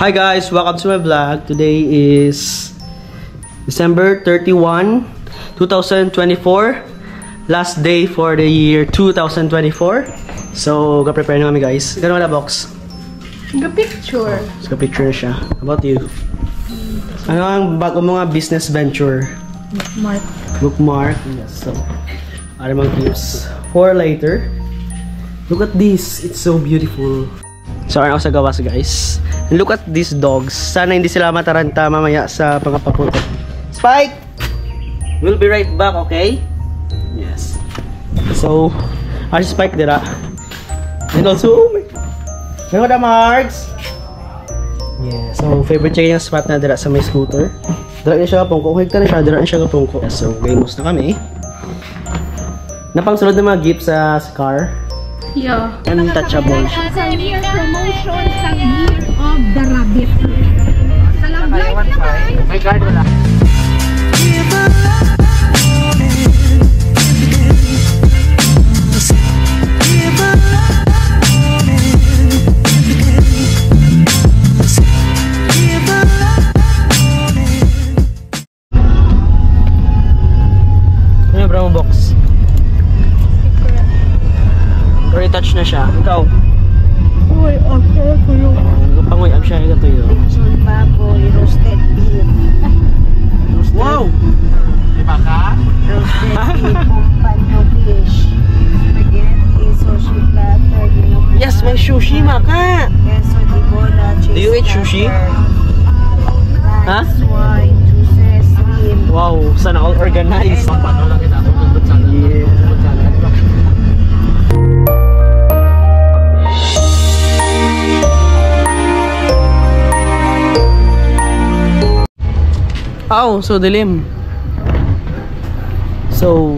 Hi guys, welcome to my vlog. Today is December 31, 2024. Last day for the year 2024. So, ga-prepare na kami guys. Gano'n wala box? Ga-picture. Ga-picture na siya. How about you? Ano ang bago mga business venture? Bookmark. Bookmark. Yes. So, ano mga gifts for later. Look at this. It's so beautiful. So, ano ako sa gawas guys. And look at these dogs. Sana hindi sila mataranta mamaya sa pangapapunta. Spike! We'll be right back, okay? Yes. So, si Spike dira. And also, oh my... Ano na, Marks? Yeah, so favorite check yung spot na dira sa may scooter. Dira niya siya kapungko. Kung higta na siya, dira niya siya kapungko. Yeah, so, gamos na kami. Napangsulod na mga gifts sa car. Yeah. Untouchable siya. Sa year promotion sa Year of the Rabbit. Sa love life naman. My card wala. Ano yung brown box? Retouch na siya. Ikaw? Uy, okay ko yung Pangoy, am siya ito yun. lechon baboy, roasted beef. Wow! Lima ka? Roasted beef, paano fish. Spaghetti, sushi platter, Yes, may sushi, maka! queso di bola, cheese Do you eat sushi? Huh? Rice, wine, juices, shrimp. Wow, sana all organized. Paano lang kita tungkol sa Yeah. Oh, so dilim. So,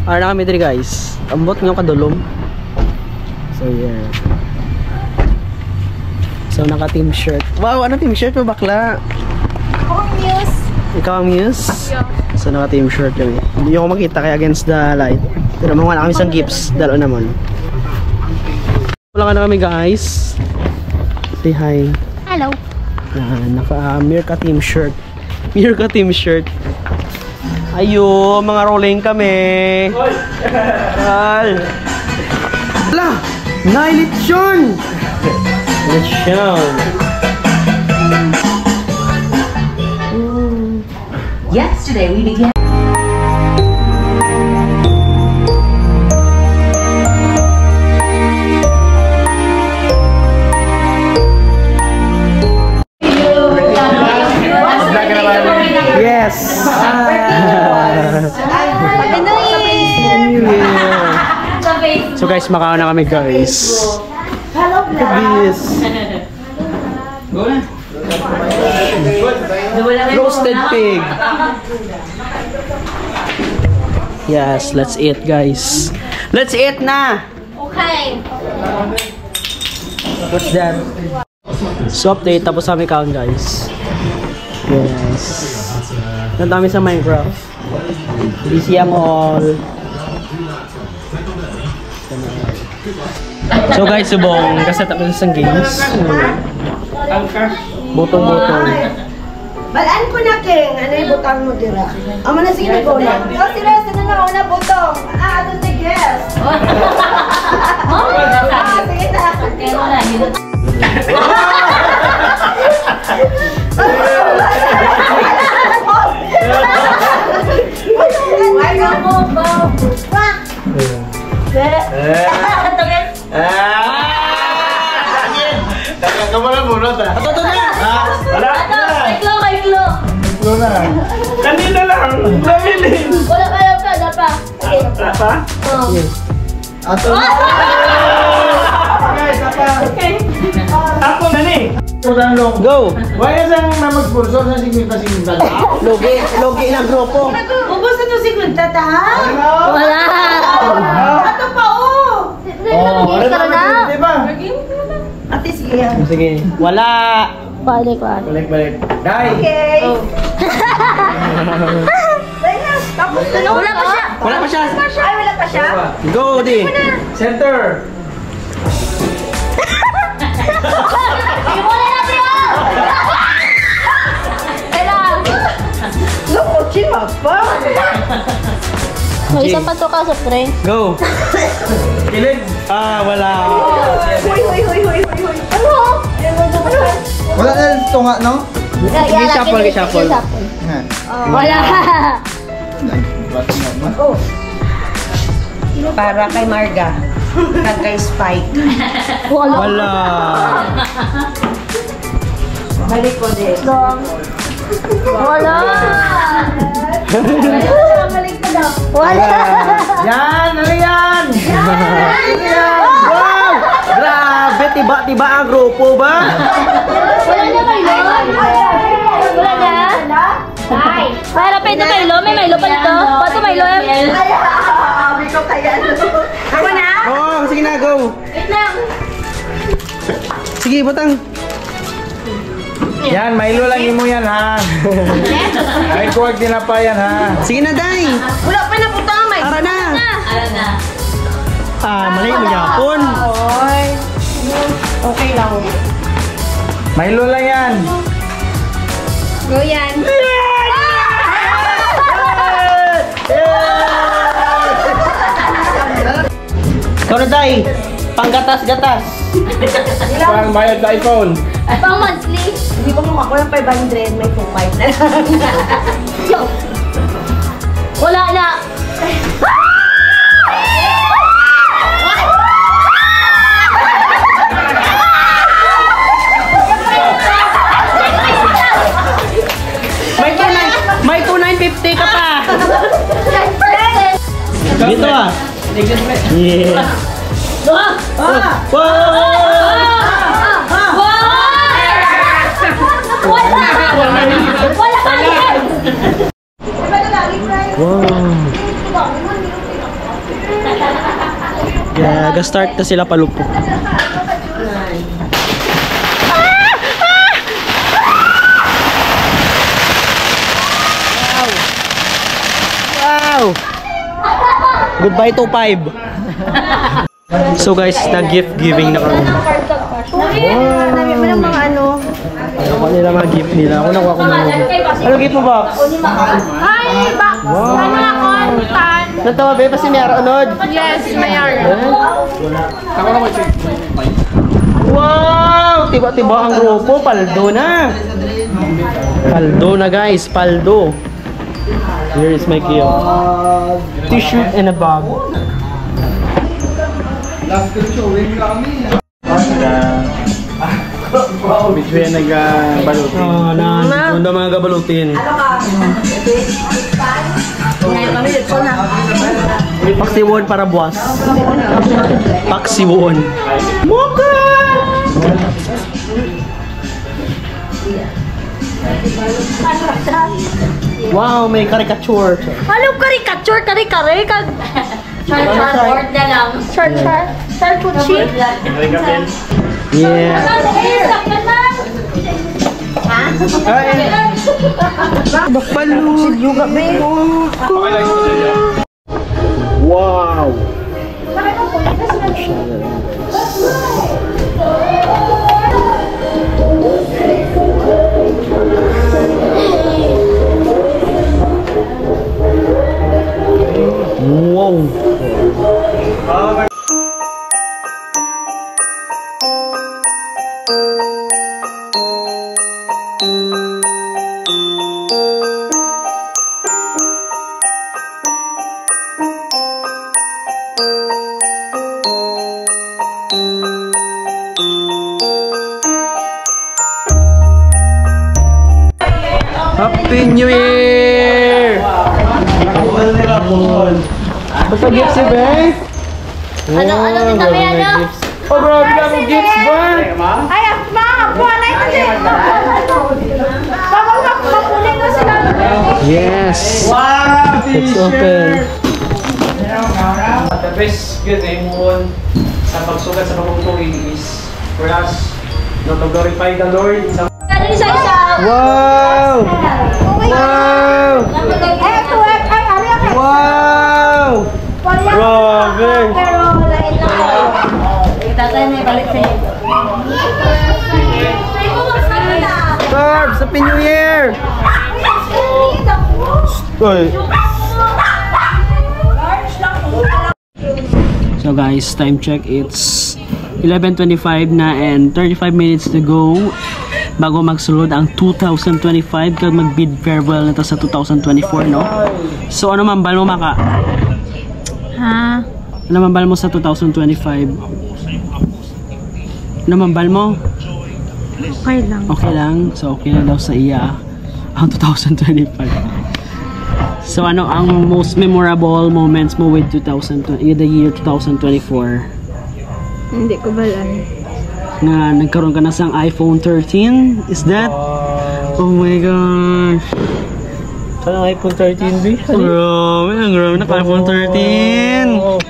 na kami diri guys. Ambot nga kadulom. So yeah. So naka team shirt. Wow, ano team shirt mo bakla? Ako ang news. Ikaw ang Muse? Yeah. So naka team shirt kami. Hindi ako makita kaya against the light. Pero mga kami isang gifts. Dalo naman. Wala ka na kami guys. Say hi. Hello. Naka Mirka team shirt. Mirka team shirt. Ayo, mga rolling kami. Al. Wala! Nailitsyon! Litsyon! Yesterday we began. Yes! So guys, makaon na kami guys. Look at this. Roasted pig. Yes, let's eat guys. Let's eat na! Okay. What's that? So update, tapos kami kaon guys. Yes. Nandami sa Minecraft. BCM all. So guys, subong kaset up sa isang games. Botong-botong. Balaan ko na, King. Ano yung butang mo, dira? Amo na sige ko na. Oh, sila, sino na una butong? Doon na guess. Sige na. Why no mo, Bob? Kamu lang bunot ah. Ito na! Wala na. Kayo. Wala na. Kanina lang. Nabilin. Wala pa. Wala pa? Oh. Ato na. Okay, sapa. Okay. Ako na ni. Go! Why is ang namagpurso sa 50-50 na? Logi ng grupo. Ubus na ito si Kunta, ta? Wala. Ato pa, oh! Oh, Tara na. Diba? Ate, sige yan. Sige. Wala! Balik. Balik. Dai. Okay. Tapos na. Wala pa siya. Wala pa siya. Ay, wala pa siya? Go, di. Center. Wala Kailang. Naku, chinapa. May isa pa to ka sa friend. Go! Kilig. Ah, wala. Huy. Ano? Wala na ito nga, no? Shuffle. Yan. Wala. Para kay Marga. At kay Spike. Wala. Wala. Balik ko din. Wala. Wala. Yan! Ano yan? Wow! Grabe, tiba-tiba ang grupo ba? Wala na Milo. Wala na. Ay. Para pwede Milo. May Milo pa dito. Pato Milo eh. Sabi ko kaya. Ako na? Oo, sige na, go. Wait lang. Sige, butang. Yan, Milo lang mo yan ha. Ay, kuwag tinapa yan ha. Sige na, Day. Wala pa na puta may. Tara na. Alam na. Ah, mali mo yapon. Oy. Okay lang. Milo lang yan. Go yan. Ikaw na, Day. Panggatas-gatas. Pang bayad sa iPhone. Pang monthly. Hindi ko makakuha ng 500. May 2.5 na lang. Wala na. May 2,950 ka pa. Dito ah. Yeah. Wala. Wow. Yeah, start na sila palupok. Wow. Goodbye to 5. So guys, nag-gift giving na kami. Dami mo ng mga ano. Nakuha nila mga gift nila. Ako nakuha ko mga gift. Ano gift mo, Box? Ay, box. Ano ako? Tan. Natawa ba? Kasi may aronod. Yes, mayor. Wow! Tiba-tiba ang grupo. Paldo na. Paldo na guys. Paldo. Here is my gift. T-shirt and a bag. Last ko showing kami. Medyo yan nag-balutin. Ah, na mga gabalutin. Paksiwon para buwas. Paksiwon. Moka! Wow, may caricature. Ano caricature? Kare-kare? Char-char na lang. Char-char? Char-kuchi? Yeah. Balud. Yoga Wow. Wow. Happy New Year! Basta gifts si Beng? Ano din kami, ano? Oh, grabe na akong gifts ba? Ay, mga buwan na ito din. Tapos mapunin na sila. Yes! Wow! Let's open. The best good ay mo sa pagsugat sa pagpupugin is for us to glorify the Lord. Ano isa-isa? Wow! Wow! Eto, ay, ano yan? Wow! Grabe! Pero, lain lang. Tatay na ibalik sa'yo. Ay, mo, mas na. Happy New Year! Oy. So guys, time check, it's 11:25 na and 35 minutes to go bago magsulod ang 2025 kag mag-bid farewell na to sa 2024, no? So ano mambal mo, Maka? Ha? Ano mambal mo sa 2025? Ano mambal mo? Okay lang. Okay lang? So okay na daw sa iya ang 2025. So ano ang most memorable moments mo with the year 2024? Hindi ko balan. Na nagkaroon ka na sang iPhone 13? Is that? Oh my gosh. Saan ang iPhone 13, B? Grabe, ang grabe na iPhone 13.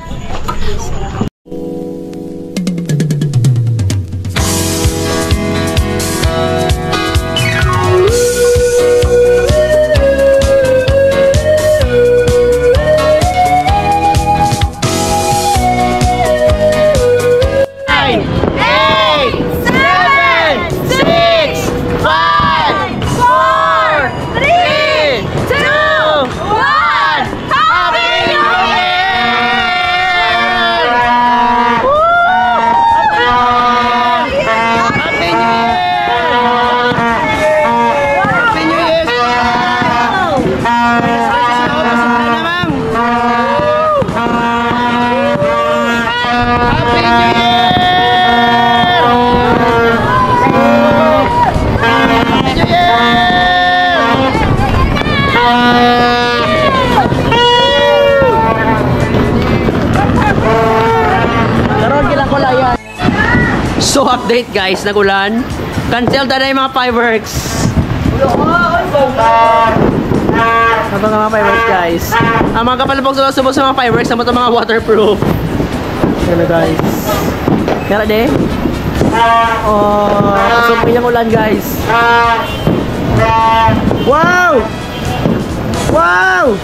So update guys, nagulan. Cancel na yung mga fireworks. Ito nga mga fireworks guys. Ang mga kapalapag subok sa mga fireworks, sa mga waterproof. Yan guys. Kaya de. Oh, sumpi yung ulan guys. Wow! Wow!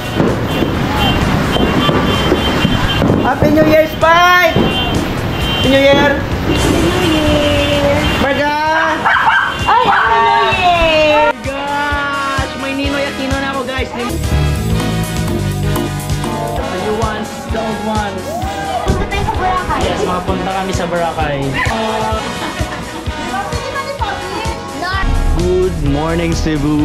Happy New Year, Spike! Happy New Year! Marga! Ay, Happy New Year! Oh my gosh! May Ninoy Aquino na ako guys. The new ones, the old ones. Punta tayo sa Boracay. Yes, makapunta kami sa Boracay. Good morning, Cebu!